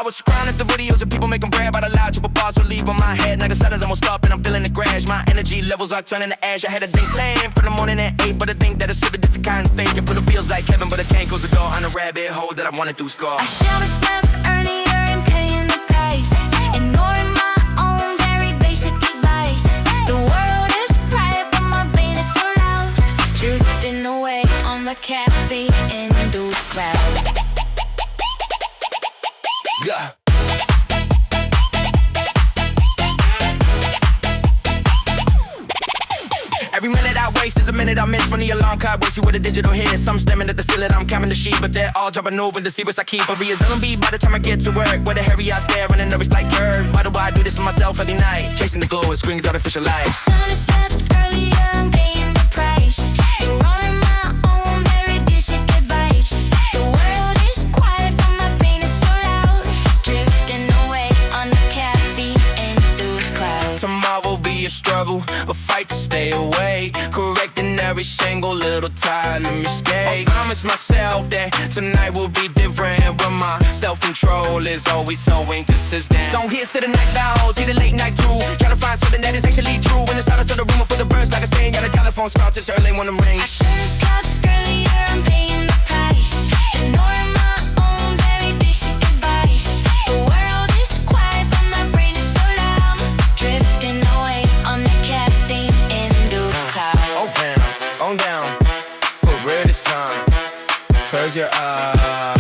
was scrolling through videos of people making bread by the loud triple bars relief on my head. Now the sun is almost up and I'm feeling the crash. My energy levels are turning to ash. I had a day planned for the morning at 8, but I think that it's super different kind of fake. It really feels like heaven, but I can't close the door on a rabbit hole that I wanted to score. I should've slept earlier and paying the price, ignoring my own very basic advice. The world is quiet, but my brain is so loud, drifting away on the caffeine-induced cloud. Yeah. Every minute I waste is a minute I miss from the alarm clock. Waste you with a digital hit. Some staring at the ceiling, I'm counting the sheep, but they're all jumping over the secrets I keep. I'll be a zombie by the time I get to work, with a hairy eye stare and a nervous like curve. Why do I do this for myself every night? Chasing the glow and screens artificial light. Should've slept earlier and paying the price, ignoring my own very basic advice. The world is quiet, but my brain is so loud, drifting away on the caffeine-induced cloud. Tomorrow will be a struggle, a fight to stay awake, correcting every single little time of mistake. I promise myself that tonight will be different, but my self-control is always so inconsistent. So here's to the night owls, see the late night crew, trying to find something that is actually true. In the silence of the room for the birds, like I say, got a telephone scar just early when I'm ring. I should've slept earlier and paying the price, ignoring my own very basic advice. The world is quiet, but my brain is so loud, drifting away on the caffeine-induced cloud. On down, for real this time. Close your eyes.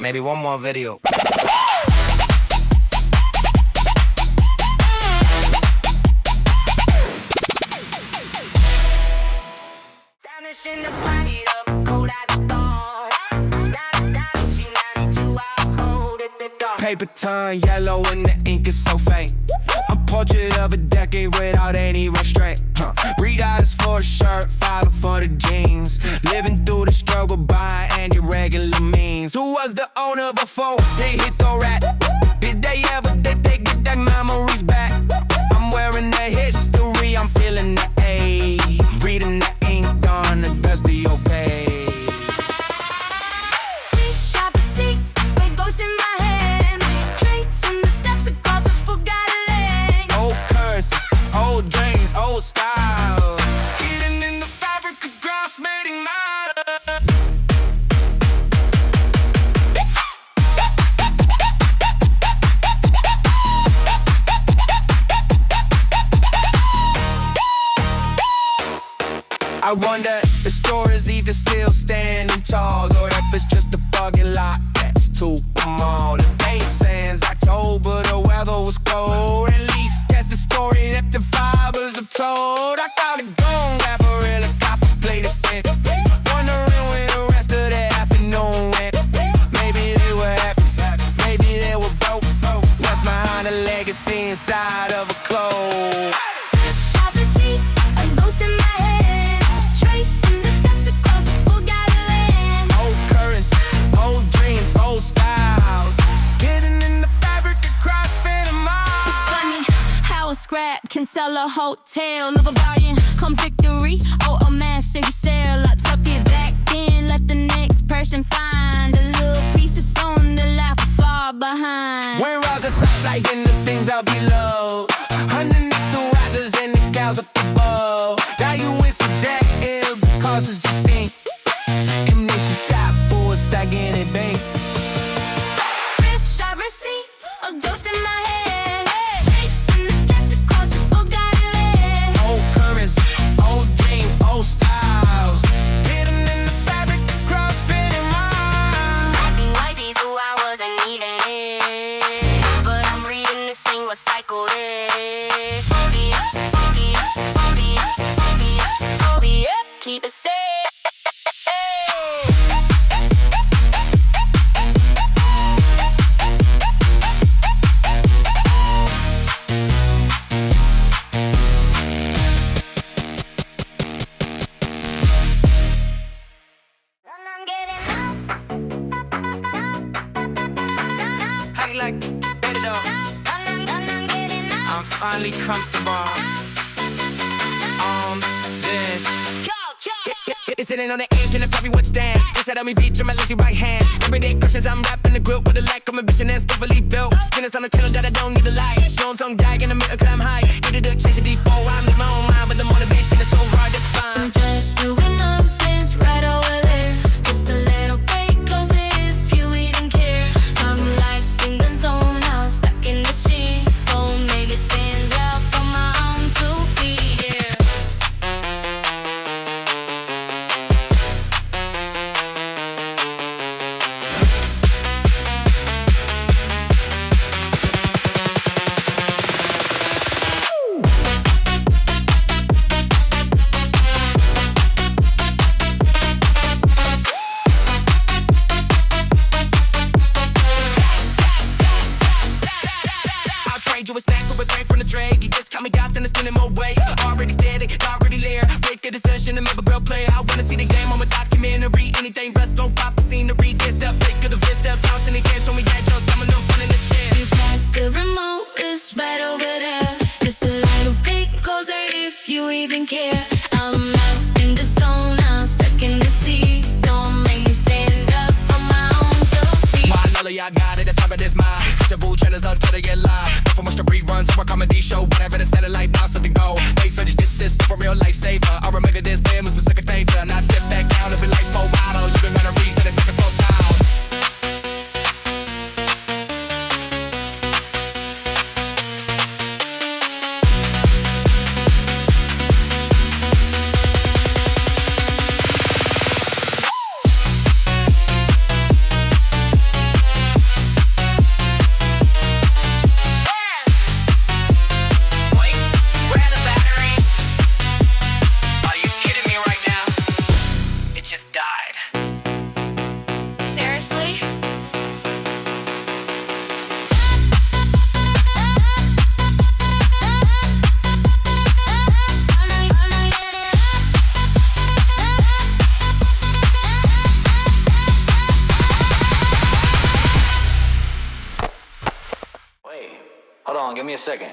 Maybe one more video. In the party up, cold at the dawn. She 92, I hold it the dark. Paper turn yellow and the ink is so faint. A portrait of a decade without any restraint. Breed eyes for a shirt, fighting for the jeans. Living through the struggle by any regular means. Who was the owner before they hit the rat? Did they get their memories back? I'm wearing the history, I'm feeling the A. Reading the ink on the dusty opaque. Shop a seat with ghosts in my hand, tracing the steps across a forgotten land. Old curse, old dreams, old styles, hidden in the fabric of grass made in I wonder if the store is either still standing tall, or if it's just a bugging lot that's too small. The date says October, the weather was cold. At least that's the story that the fibers have told. I caught a gong rapper, copper played a set, wondering where the rest of the afternoon went. Maybe they were happy, maybe they were broke. Left behind a legacy inside of a clothes. Shop a seat, a ghost in my head, tracing the steps across a forgotten land. Old currents, old dreams, old styles, hidden in the fabric across spanning miles. It's funny how a scrap can sell a hotel. Live a bargain, come victory, or a massive sale. I tuck it back in, let the next person find a little piece of song that life far behind. When rockers up like in the things out below, underneath the rockers and the gals up above. Now you with some Jack L because it's just ink. And then you stop for a second and bang. Thrift shop receipt, a ghost in my head, chasing the steps across a forgotten land. Old currents, old dreams, old styles, hidden in the fabric across spinning miles. White is who I wasn't even in, but I'm reading this thing what cycle is. 40 up, 40 up, 40 Sitting on the edge and I probably would stand. Inside of me beat to my lazy right hand. Everyday questions I'm rapping the group with a lack of ambition that's fully built. Skin is on the channel that I don't need a light. Show 'em tongue drag in the middle cause I'm high. Needed to change the default. I'm in my own mind, but the motivation is so hard to find. I'm just doing up this right over there. Just a little bit closer if you even care. I'm like thinking so now, stuck in the sea. Don't make it stand up on my own 2 feet, yeah. I'll trade you a stack for a thread from the Drake. You just caught me out, then it's spinning more weight. Already steady, already there. Break the decision to make a girl play. I wanna see the game on a documentary. Anything rest, go pop the scenery. This the pick of the wrist, up tossing the game. Show me that just some of them fun in this shit. You pass the remote, it's right over there. Just a little bit closer if you even care. I'm out in the zone now, stuck in the sea. Don't make me stand up on my own 2 feet. Why all of y'all got it, the top of this mind. The boo channels up till they get live. Not for much to reruns, for a comedy show. Whatever the satellite, now something go. They finish this system for real lifesaver. I remember this damn was second favor. Not sit back down and be like, for wild. You been running reason and fucking slow style. Where are the batteries? Are you kidding me right now? It just died. Seriously? Wait, hold on, give me a second.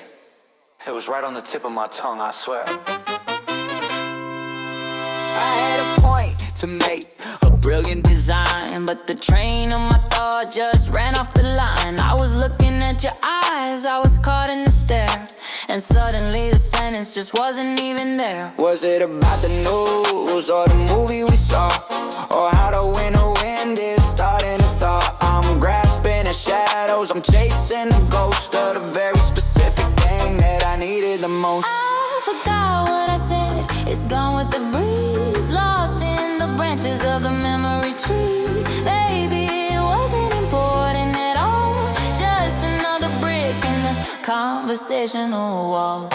It was right on the tip of my tongue, I swear. I had a point to make, a brilliant design, but the train of my thought just ran off the line. I was looking at your eyes, I was caught in the stare, and suddenly the sentence just wasn't even there. Was it about the news or the movie we saw, or how the winter wind is starting to thaw? I'm grasping at shadows, I'm chasing the ghost of the very specific thing that I needed the most. I forgot what I said, it's gone with the breeze, lost in the branches of the memory trees. Baby, it wasn't important at all, just another brick in the conversational wall.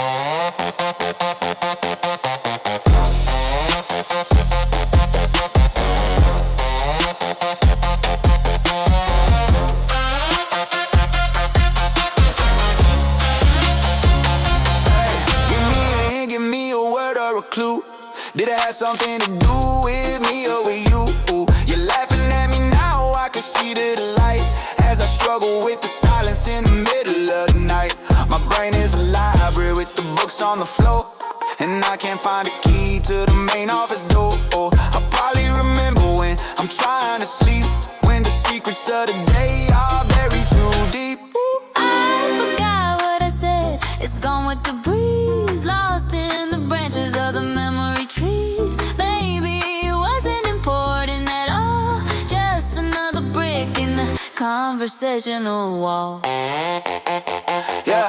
Give me a word or a clue. Did it have something to do with me or with you? You're laughing at me now, I can see the light as I struggle with the silence in the middle of the night. My brain is a library with the books on the floor, and I can't find a key to the main office door. I probably remember when I'm trying to sleep, when the secrets of the day are buried too deep. I forgot what I said, it's gone with the breeze, lost in the branches of the memory trees. Maybe it wasn't important at all, just another brick in the conversational wall. Yeah,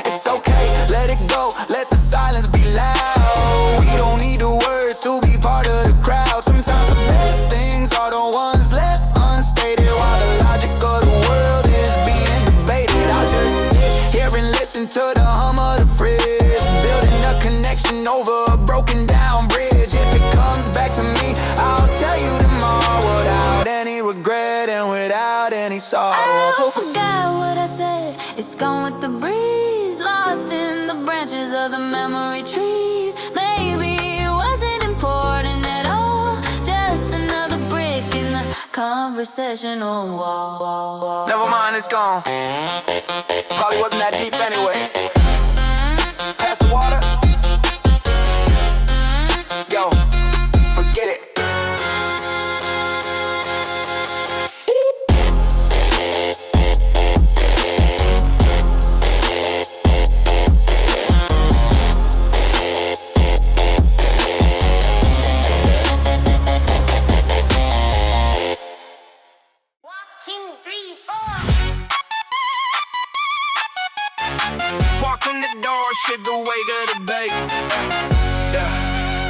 it's okay, let it go, let the silence be loud. We don't need the words to be part of the crowd. Sometimes the best things are the ones left unstated, while the logic of the world is being debated. I'll just sit here and listen to the hum of the fridge, building a connection over a broken down bridge. If it comes back to me, I'll tell you tomorrow, without any regret and without any sorrow. I forgot what I said, it's gone with the breeze, lost in the branches of the memory trees. Maybe it wasn't important at all, just another brick in the conversational wall. Never mind, it's gone. Probably wasn't that deep anyway. Pass the water. Yo, forget it.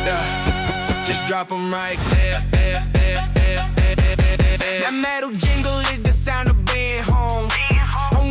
Yeah, just drop them right there. That metal jingle is the sound of being home.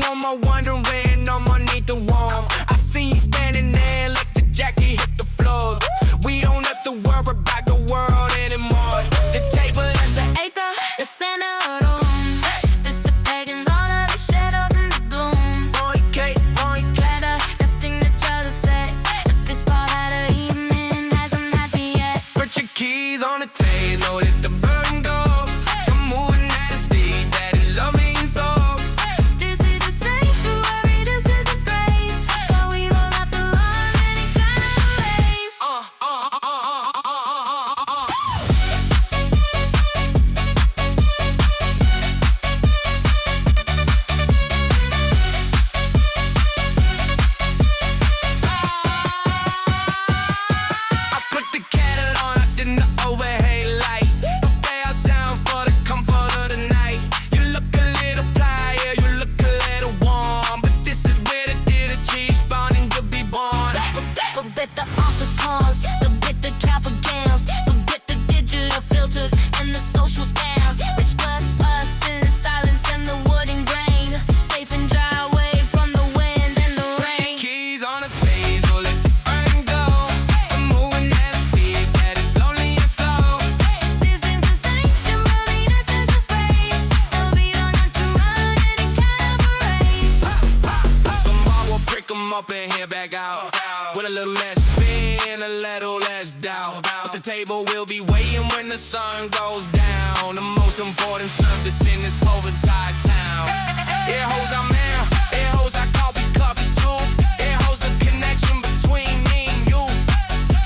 No more wondering, no more need to warm. I see you standing there, let the jacket hit the floor. We don't have to worry about the world anymore. The table at the acre, the center of the room. Dissipating all of the shadows in the gloom. boy cake, Better than signature to say that this part of the evening hasn't happened yet. put your keys on the table, let the burden go. I'm moving at a speed that is loving so. This is the sanctuary, this is disgrace. But we don't have to learn any kind of ways. I put the kettle on, I did the overhead light. Prepare sound for the comfort of the night. You look a little flyer, you look a little warm, but this is where the theater cheese spawning to be born. Forget the office calls, forget the travel gowns, forget the digital filters and the social scams. Rich plus us in silence and the wooden grain, safe and dry away from the wind and the rain. Keys on the table, let the burn go. I'm moving at a speed that is lonely and slow. This is the sanctuary, this is the space, and we don't have to run any kind of a race. Some more will prick 'em up and head back out. With a little less fear and a little less doubt. But the table will be waiting when the sun goes down. The most important service in this whole entire town. It holds our man, it holds our coffee cups too. It holds the connection between me and you.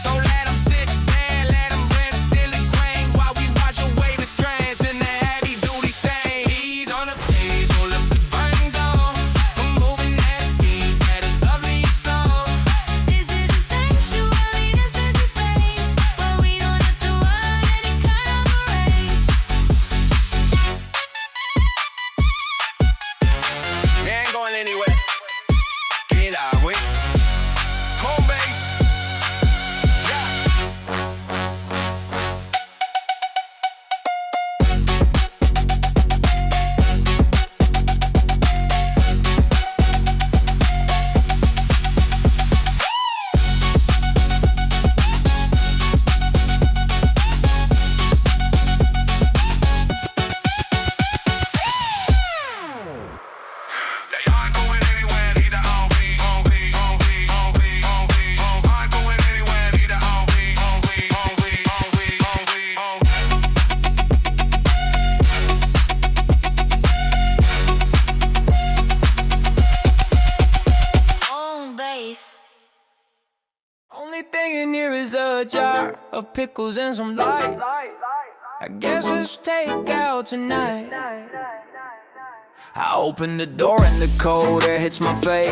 So let 'em sit there, let 'em rest still and crank while we watch your waving strands in the heavy duty stain. Keys on the table, let the burn go. I'm moving at a speed that is lovely and slow. This is the sanctuary, this is the space, where we don't have to run any kind of a race. We ain't going anywhere. Get out with home base. Yeah. They aren't going anywhere, need the OB, OB, OB, OB, OB, OB. Aren't going anywhere, need the OB, OB, OB, OB, OB, Home base. Only thing in here is a jar of pickles and some light. I guess it's takeout tonight. I open the door and the cold air hits my face.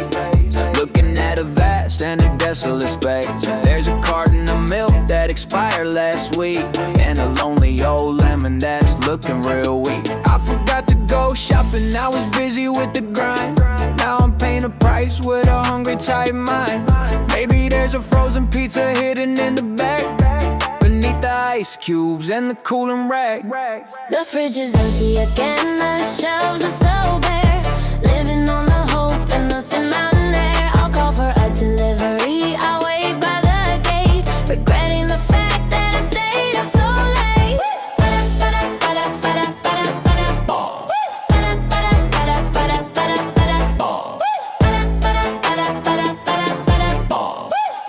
Looking at a vast and a desolate space. There's a carton of milk that expired last week, and a lonely old lemon that's looking real weak. I forgot to go shopping, I was busy with the grind. Now I'm paying a price with a hungry tight mind. Maybe there's a frozen pizza hidden in the back, beneath the ice cubes and the cooling rack. The fridge is empty again, the shelves are so bare. Living on the hope and the thin mountain air. I'll call for a delivery, I'll wait by the gate, regretting the fact that I stayed up so late.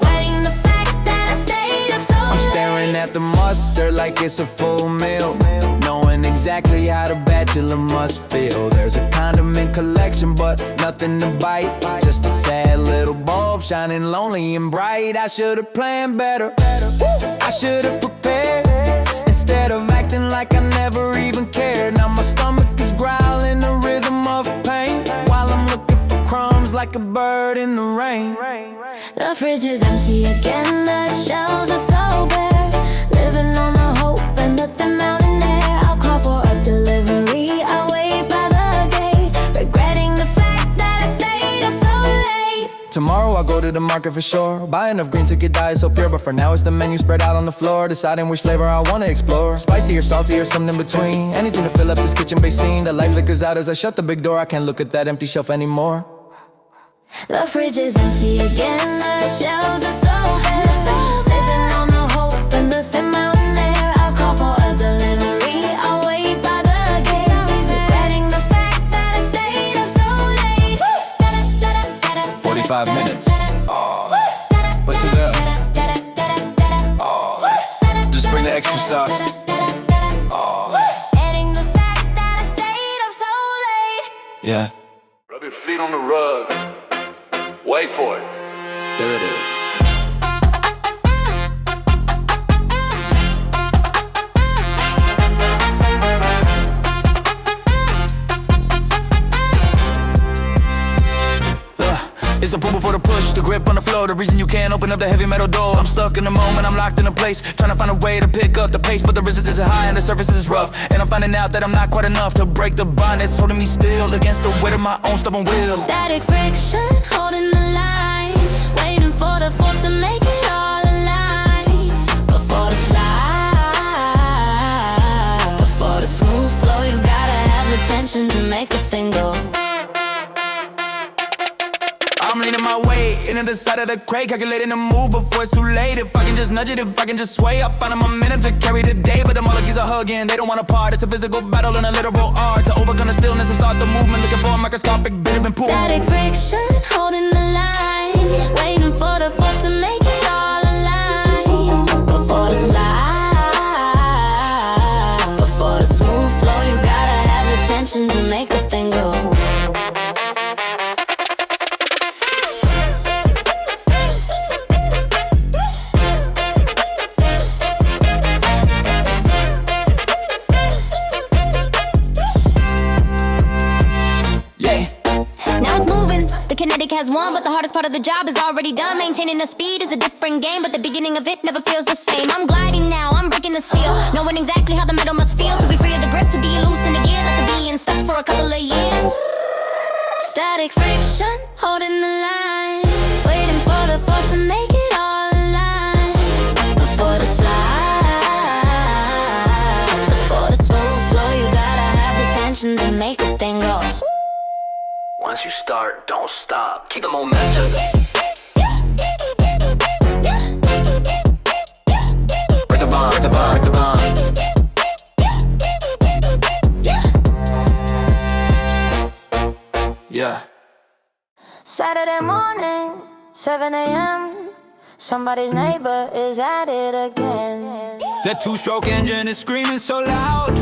Waiting the fact that I stayed up so late. I'm staring at the mustard like it's a full meal, knowing exactly how the bachelor must feel. There's a condiment collection but nothing to bite, just a sad little bulb shining lonely and bright. I should've planned better, I should've prepared, instead of acting like I never even cared. Now my stomach is growling the rhythm of pain, while I'm looking for crumbs like a bird in the rain. The fridge is empty again, the shelves are so bare. Living on the hope and the thin mountain air. I'll call for a delivery, I'll wait by the gate, regretting the fact that I stayed up so late. Tomorrow I go to to the market for sure. Buy enough green to get diet so pure, but for now it's the menu spread out on the floor. Deciding which flavor I wanna explore. Spicy or salty or something in between. Anything to fill up this kitchen bay scene. The light flickers out as I shut the big door. I can't look at that empty shelf anymore. The fridge is empty again, the shelves are so bare. Living on the hope and the thin mountain air. I'll call for a delivery, I'll wait by the gate. Regretting the fact that I stayed up so late. 45 minutes. Oh, but to them. Oh, just bring the extra sauce. Oh, Regretting the fact that I stayed up so late. yeah, Rub your feet on the rug. Wait for it. there it is. It's the pull before the push, the grip on the floor. The reason you can't open up the heavy metal door. I'm stuck in the moment, I'm locked in a place, trying to find a way to pick up the pace, but the resistance is high and the surface is rough. And I'm finding out that I'm not quite enough to break the bond that's holding me still against the weight of my own stubborn will. Static friction, holding the line. Waiting for the force to make it all align. Before the slide, before the smooth flow, you gotta have the tension to make the thing go. I'm leaning my weight into the side of the crate, calculating the move before it's too late. If I can just nudge it, if I can just sway, I'll find a momentum to carry the day. But the molecules are hugging, they don't want to part. It's a physical battle and a literal art to overcome the stillness and start the movement. Looking for a microscopic bit of pool. Static friction, holding the line. Waiting for the force to make it all align. Before the slide, before the smooth flow, you gotta have the tension to make the thing go. Kinetic has won, but the hardest part of the job is already done. Maintaining the speed is a different game, but the beginning of it never feels the same. I'm gliding now, I'm breaking the seal, knowing exactly how the metal must feel. To be free of the grip, to be loose in the gears, after being stuck for a couple of years. Static friction, holding the line. Waiting for the force to make it all align. Before the slide, before the smooth flow, you gotta have the tension to make the thing go. Once you start, don't stop. Keep the momentum. Break the bond, break the bond, break the bond. Yeah. Saturday morning, 7 a.m. Somebody's neighbor is at it again. That two-stroke engine is screaming so loud,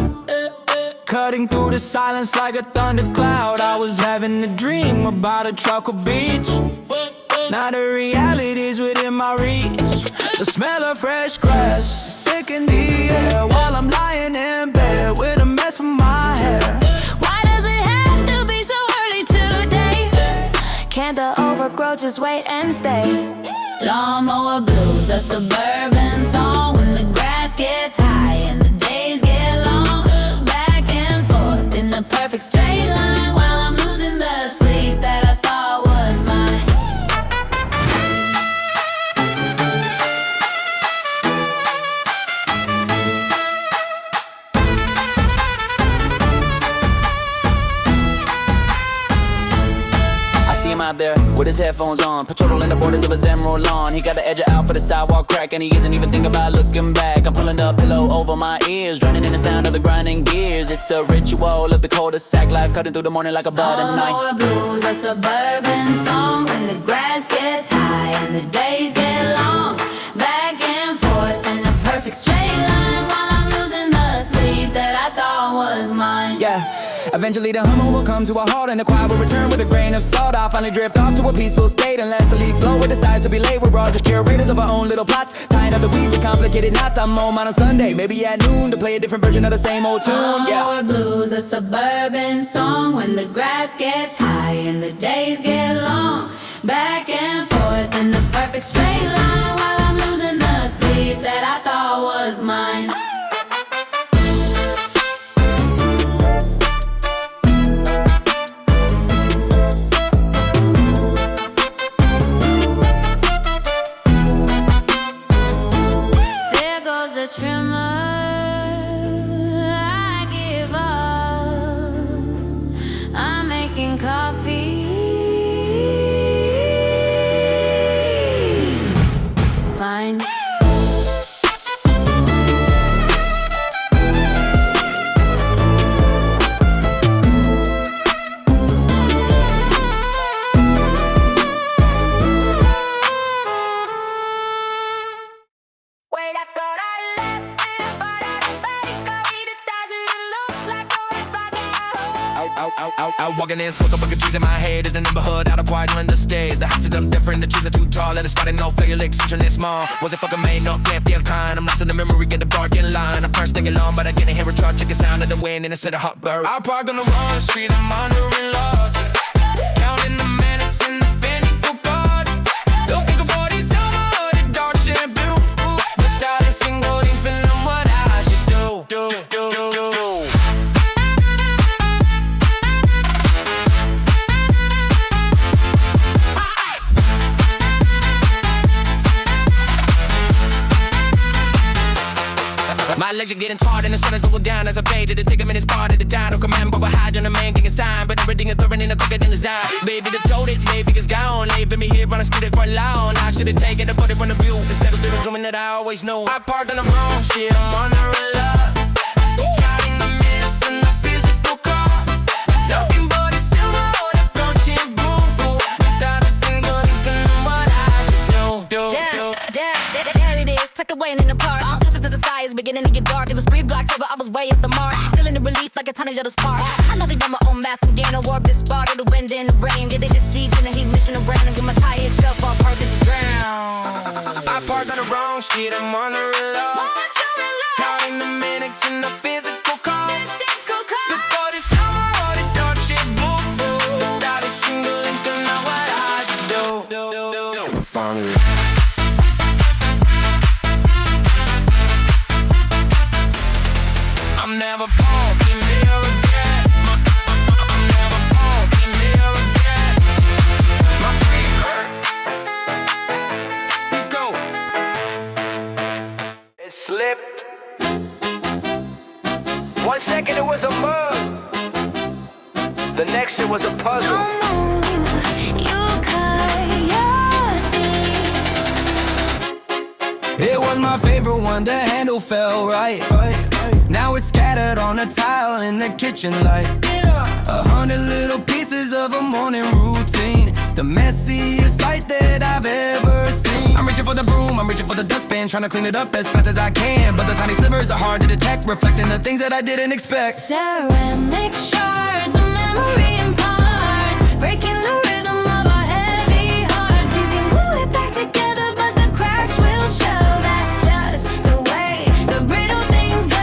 cutting through the silence like a thundercloud. I was having a dream about a tropical beach. Now the reality's within my reach. The smell of fresh grass stick in the air while I'm lying in bed with a mess in my hair. Why does it have to be so early today? Can't the overgrowth just wait and stay? Lawnmower blues, a suburban song. When the grass gets high and the days get long, back and forth in the perfect straight line, while I'm losing the sleep that I thought was mine. I see him out there with his headphones on, patrolling the borders of a 𝑷𝳬𝑄𝑳𝑰𝑺𝑻 lawn. He got the edge out for the sidewalk crack, and he isn't even thinking about looking back. I'm pulling the pillow over my ears, drowning in the sound of the grinding gears. It's a ritual of the cul-de-sac life, cutting through the morning like a butter knife. Mower blues, a suburban song. When the grass gets high and the days get long, back and forth in the perfect straight line, while I'm losing the sleep that I thought was mine. Yeah, eventually the hummer will come to a halt and the quiet will return with a grain of salt. I'll finally drift off to a peaceful state unless the leaf blower decides to be late. We're all just curators of our own little plots, tying up the weeds and complicated knots. I'm home on a Sunday, maybe at noon, to play a different version of the same old tune. Yeah. Mower blues, a suburban song. When the grass gets high and the days get long, back and forth in the perfect straight line, while I'm losing the sleep that I thought was mine. a tremor. I give up. I'm making coffee. Fine. Out walking in, soak up a trees in my head. Is the neighborhood out of quite understand. The houses are different, the trees are too tall. Let it spot no failure, like such a small. Was it fucking made, no fancy and kind. I'm lost in the memory, get the barking line. I'm first thinking long, but I get in here and try to check the sound of the wind and instead of hot bird. I park on the wrong street, I'm wandering lost. Counting the minutes in the vehicle card. Looking for these summer, the dark shampoo. The style is single, ain't feeling what I should do. My legs are getting taut and the sun is go down as I pay to take a minute's part of the time. No command, but we're hiding the main king sign. But everything is throwing in a quicker than design. Baby, the told it, maybe it's gone. Leaving me here on a scooter for long. I should have taken it, put it on the view instead of the zooming that I always know. I parked on the wrong shit, I'm on the real. Counting the minutes in the physical car. Looking for the silver or the brown shampoo. Without a single thing, what I should do. There it is, tucked away in the park. Just as the sky is beginning to get dark, it was 3 blocks over, I was way up the mark. Feeling the relief like a tiny little spark. I know they got my own maps and gain a warp this spark of the wind and the rain. Did they just siege in the heat mission around and get my tire itself off purpose ground. I parked on the wrong street, I'm on the real. Counting the minutes in the physical car. Before the summer or the dark shit boo. Without a single link, I know what I should do. Finally. I'm never parking here again. I'm never parking here again. My feet hurt. Let's go. It slipped. 1 second it was a mug. The next it was a puzzle. Don't move, you cut your teeth. It was my favorite one, the handle fell right. Now it's scattered on the tile in the kitchen light. 100 little pieces of a morning routine. The messiest sight that I've ever seen. I'm reaching for the broom, I'm reaching for the dustbin, trying to clean it up as fast as I can. But the tiny slivers are hard to detect, reflecting the things that I didn't expect. Ceramic shards of memory and parts, breaking the rhythm of our heavy hearts. You can glue it back together, but the cracks will show. That's just the way the brittle things go.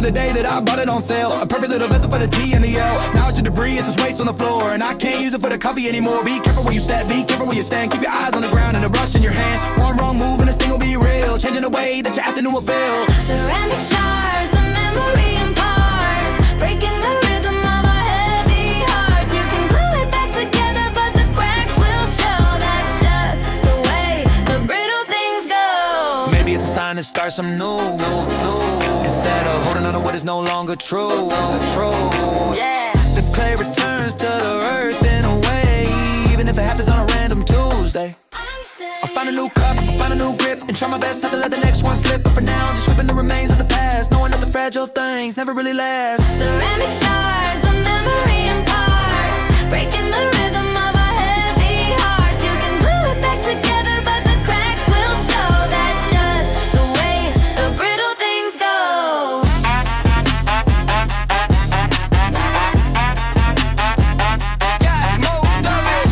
The day that I bought it on sale, a perfect little vessel for the T and the L. Now it's the debris, it's just waste on the floor, and I can't use it for the coffee anymore. Be careful where you step, be careful where you stand. Keep your eyes on the ground and a brush in your hand. One wrong move and this thing will be real, changing the way that your afternoon will feel. Ceramic shards of memory and parts, breaking the rhythm of our heavy hearts. You can glue it back together, but the cracks will show. That's just the way the brittle things go. Maybe it's a sign to start some new. Instead of holding on to what is no longer true. Yeah. The clay returns to the earth in a way, even if it happens on a random Tuesday. I'll find a new cup, I'll find a new grip, and try my best not to let the next one slip. But for now, I'm just whipping the remains of the past, knowing that the fragile things never really last. Ceramic shards of memory and parts, breaking the rhythm of our heavy hearts. You can glue it back together, but the cracks will show. That's just the way the brittle things go. Got most of it,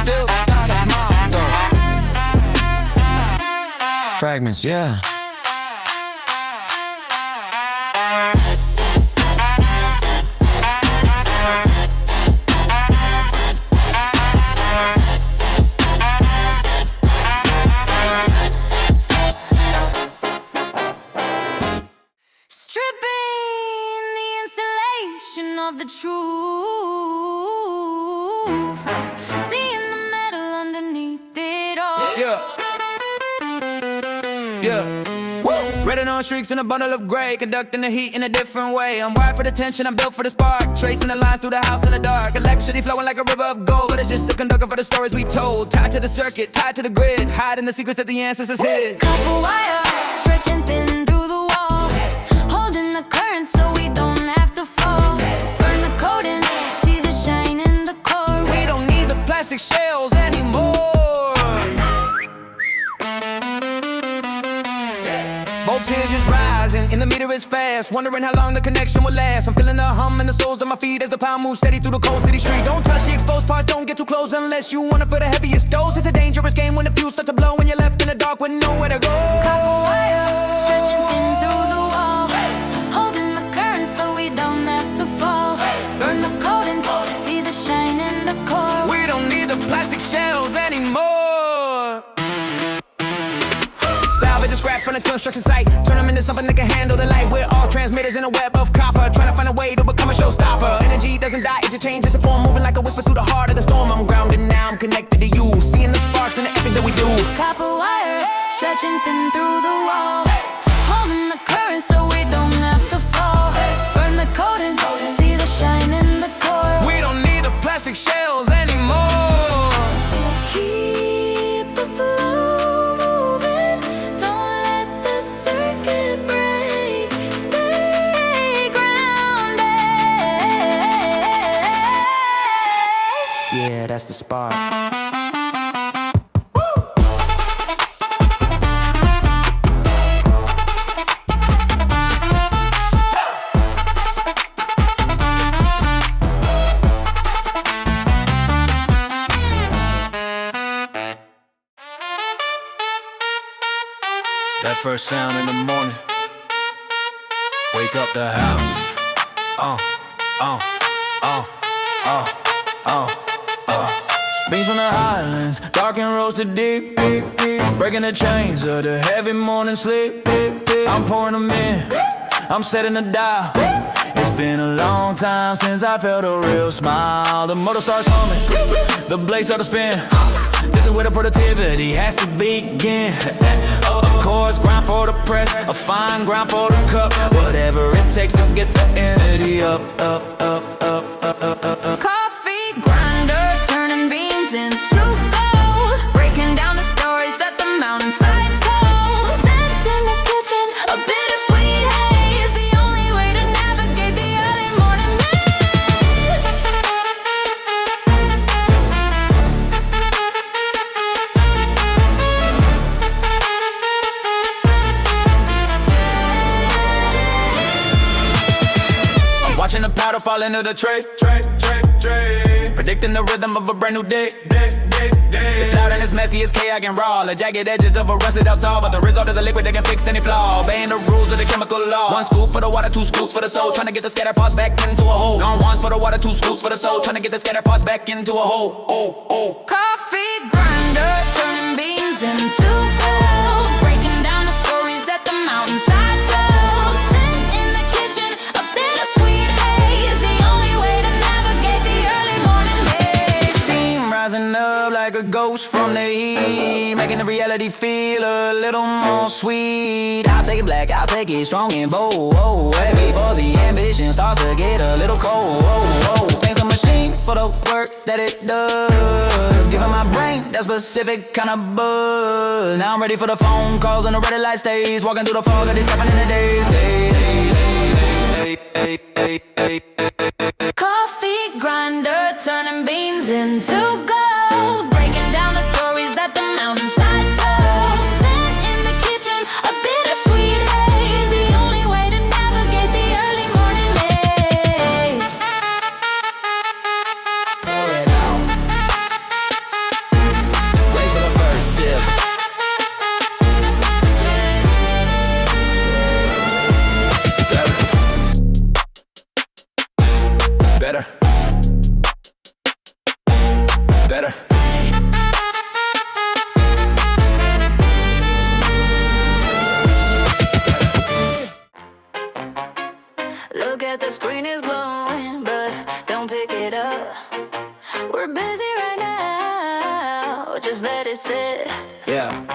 still got it marked though. Fragments, yeah. truth. Seeing the metal underneath it all. Yeah. Yeah. Red and orange streaks in a bundle of gray, conducting the heat in a different way. I'm wired for the tension, I'm built for the spark, tracing the lines through the house in the dark. Electricity flowing like a river of gold, but it's just a conductor for the stories we told. Tied to the circuit, tied to the grid, hiding the secrets that the ancestors hid. Copper wire stretching thin through the wall, holding the current so we don't have to fall. Burn the coating, see the shine in the core. We don't need the plastic shells anymore. Voltage is rising, and the meter is fast. Wondering how long the connection will last. I'm feeling the hum in the soles of my feet as the pound moves steady through the cold city street. Don't touch the exposed parts, don't get too close unless you wanna feel the heaviest dose. It's a dangerous game when the fuse starts to blow and you're left in the dark with nowhere to go. Copper wire stretching thin through the wall, holding the current so we don't have to fall. Burn the coating, see the shine in the core. We don't need the plastic shells anymore. Salvage the scraps from the construction site, turn them into something that can handle the light. We're all transmitters in a web of copper, trying to find a way to become a showstopper. Energy doesn't die, it just changes the form, moving like a whisper through the heart of the storm. I'm grounded now, I'm connected to you, seeing the sparks in everything that we do. Copper wire stretching thin through the wall, holding the current so we don't have to fall. Burn the coating, see the shine in the core. We don't need the plastic shells anymore. Keep the flow moving, don't let the circuit break. Stay grounded. Yeah, that's the spark. That first sound in the morning, wake up the house. Beans from the highlands, dark and roasted deep, breaking the chains of the heavy morning sleep. I'm pouring them in, I'm setting the dial. It's been a long time since I felt a real smile. The motor starts humming, the blades start to spin. This is where the productivity has to begin. Of course, grind for the press, a fine grind for the cup. Whatever it takes to get the energy up. Coffee grinder turning beans into gold, breaking down the stories that the mountainside told. Sent in the kitchen, a bittersweet haze, the only way to navigate the early morning maze. I'm watching the powder fall into the tray. Predicting the rhythm of a brand new day. It's loud and it's messy, it's chaotic and raw. The jagged edges of a rusted out saw, but the result is a liquid that can fix any flaw. Obeying the rules of the chemical law. One scoop for the water, two scoops for the soul. Trying to get the scatter parts back into a hole. Going once for the water, two scoops for the soul. Trying to get the scatter parts back into a hole. Coffee grinder turning beans into gold, breaking down the stories that the mountainside told. Sent in the kitchen, a bittersweet haze, the only way to navigate the early morning maze. Steam rising up like a ghost from the heat, making the reality feel a little more sweet. I'll take it black, I'll take it strong and bold. Heavy for the ambition starts to get a little cold. Thanks a machine for the work that it does, giving my brain that specific kind of buzz. Now I'm ready for the phone calls and the red light stays, walking through the fog of these capping in the days. Coffee grinder turning beans into gold, breaking down the stories that the mountainside told. Sent in the kitchen, a bittersweet haze, the only way to navigate the early morning maze. Pour it out. Wait for the first sip. Better. it. Yeah.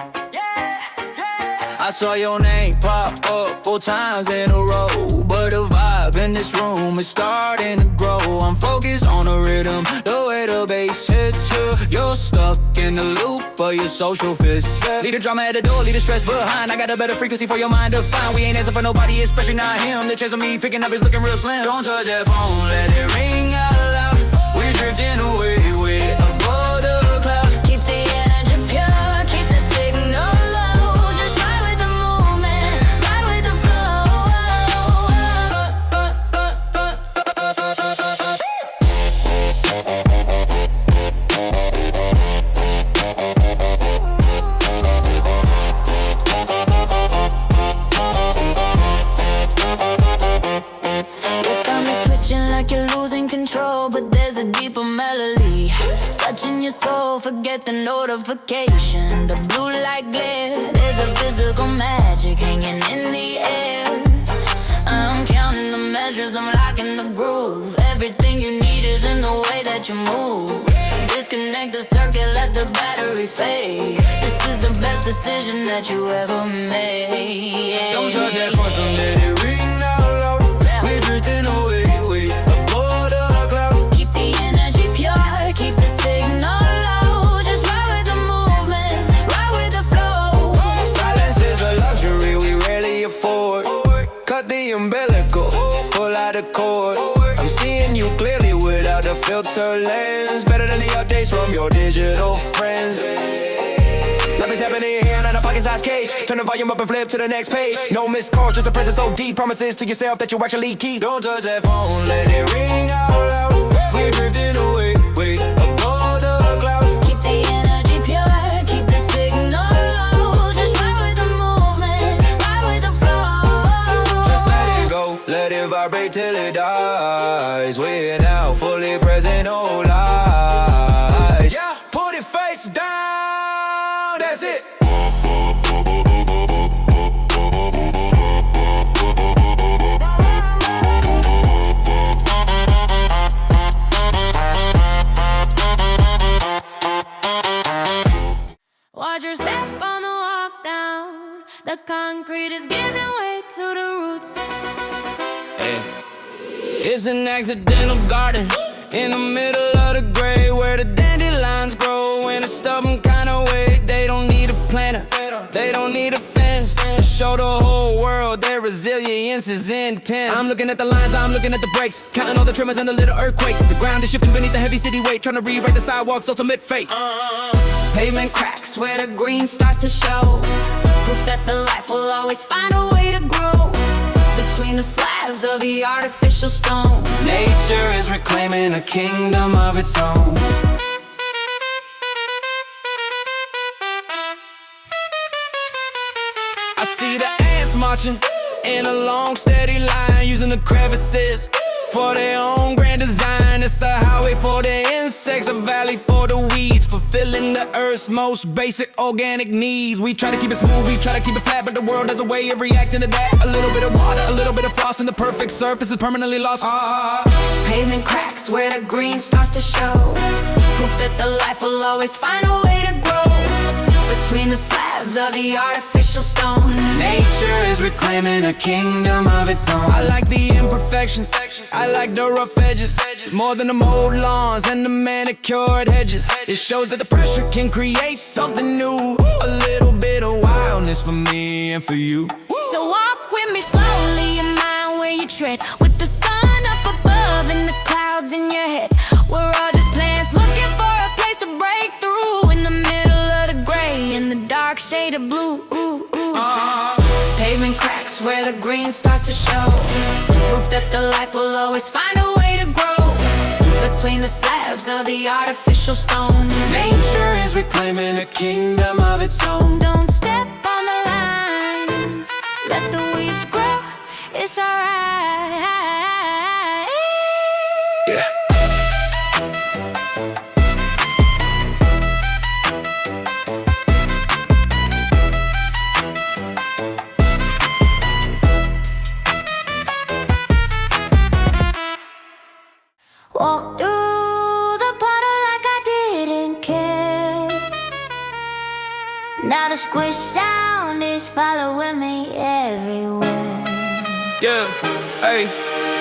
I saw your name pop up 4 times in a row, but the vibe in this room is starting to grow. I'm focused on the rhythm, the way the bass hits you. You're stuck in the loop of your social fist. Leave the drama at the door, leave the stress behind. I got a better frequency for your mind to find. We ain't asking for nobody, especially not him. The chance of me picking up is looking real slim. Don't touch that phone, let it ring out loud. We're drifting away, way above the cloud. Keep the energy pure, keep the signal low. Just ride with the movement, ride with the flow. Your thumb is twitching like you're losing control, but there's a deeper melody touching your soul. Forget the notification, the blue light glare. There's a physical magic hanging in the air. I'm counting the measures, I'm locking the groove. Everything you need is in the way that you move. Disconnect the circuit, let the battery fade. This is the best decision that you ever made. Don't touch that phone, don't let it ring out loud. We're drifting away, way above the cloud. Keep the energy pure, keep the signal low. Just ride with the movement, ride with the flow. Silence is a luxury we rarely afford. Cut the umbilical, pull out the cord. I'm seeing you clearly without the filter lens. Better than the updates from your digital friends. Nothing's happening here, not a pocket-sized cage. Turn the volume up and flip to the next page. No missed calls, just a presence so deep. Promises to yourself that you actually keep. Don't touch that phone, let it ring out loud. We're drifting away, way above the cloud. Keep the energy pure, keep the signal low. Just ride with the movement, ride with the flow. Just let it go, let it vibrate till it dies. We're now fully present, no lies. Yeah, put it face down, that's it. Watch your step on the walk down. The concrete is giving way to the roots. It's an accidental garden in the middle of the gray, where the dandelions grow in a stubborn kind of way. They don't need a planter, they don't need a fence. Show the whole world their resilience is intense. I'm looking at the lines, I'm looking at the breaks, counting all the tremors and the little earthquakes. The ground is shifting beneath the heavy city weight, trying to rewrite the sidewalk's ultimate fate. Pavement cracks where the green starts to show. Proof that the life will always find a way to grow. Between the slabs of the artificial stone, Nature is reclaiming a kingdom of its own. I see the ants marching in a long steady line, using the crevices for their own grand design. It's a highway for the insects, a valley for the weeds, fulfilling the earth's most basic organic needs. We try to keep it smooth, we try to keep it flat, but the world has a way of reacting to that. A little bit of water, a little bit of frost, and the perfect surface is permanently lost. pavement cracks where the green starts to show. Proof that the life will always find a way to grow. Between the slabs of the artificial stone, Nature is reclaiming a kingdom of its own. I like the imperfections, I like the rough edges, more than the mowed lawns and the manicured hedges. It shows that the pressure can create something new. A little bit of wildness for me and for you. so walk with me slowly and mind where you tread. With the sun up above and the clouds in your head, we're all just plants looking for a place to break through. In the middle of the gray and the dark shade of blue. Pavement cracks where the green starts to show. Proof that the life will always find a way to grow. Between the slabs of the artificial stone, Nature is reclaiming a kingdom of its own. don't step on the lines, let the weeds grow, it's alright. Yeah. Walk through the puddle like I didn't care. how the squish sound is following me everywhere. Yeah, hey,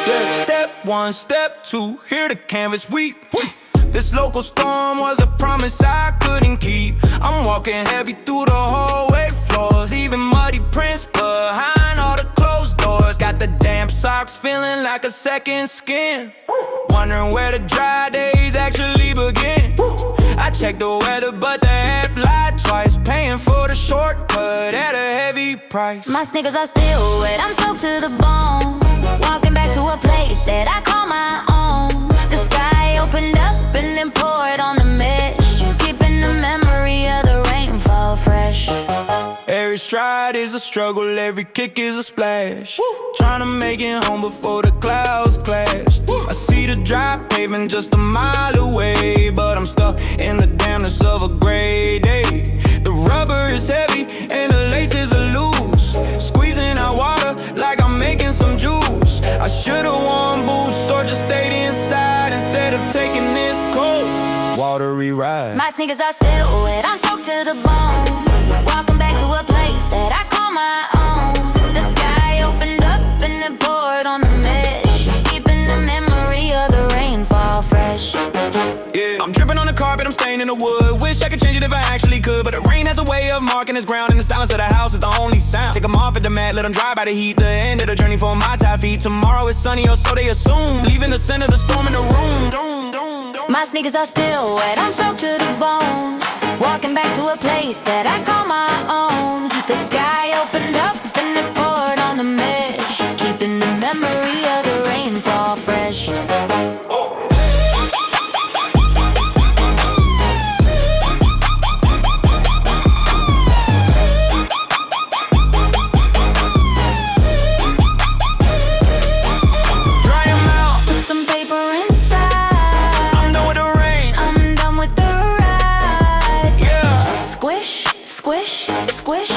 yeah. Step one, step two, hear the canvas weep. This local storm was a promise I couldn't keep. I'm walking heavy through the hallway floors, leaving muddy prints behind all the closed doors. Got the damp socks feeling like a second skin, wondering where the dry days actually begin. I checked the weather, but the app lied twice, paying for the shortcut at a heavy price. My sneakers are still wet, I'm soaked to the bone. Walking back to a place that I call my own. The sky opened up and then poured on the mesh, keeping the memory of the rainfall fresh. Every stride is a struggle, every kick is a splash. Trying to make it home before the clouds clash. I see the dry pavement just a mile away, but I'm stuck in the damnness of a gray day. The rubber is heavy and the laces are loose, squeezing out water like I'm making some juice. I should've worn boots or just stayed inside instead of taking this cold, watery ride. My sneakers are still wet, I'm soaked to the bone. Walking back to a place that I call my own. The sky opened up and it poured on the mesh, keeping the memory of the rainfall fresh. Yeah, I'm dripping on the carpet, I'm staying in the wood. Wish I could change it if I actually could, but the rain has a way of marking its ground, and the silence of the house is the only sound. Take them off at the mat, let them dry by the heat. The end of the journey for my tired feet. Tomorrow is sunny, or so they assume, leaving the center of the storm in the room. My sneakers are still wet, I'm soaked to the bone. Walking back to a place that I call my own. The sky opened up and it poured on the mesh, keeping the memory of the rainfall fresh. Dry 'em out, Put some paper inside. I'm done with the rain. I'm done with the ride. Yeah, Squish, squish, squish.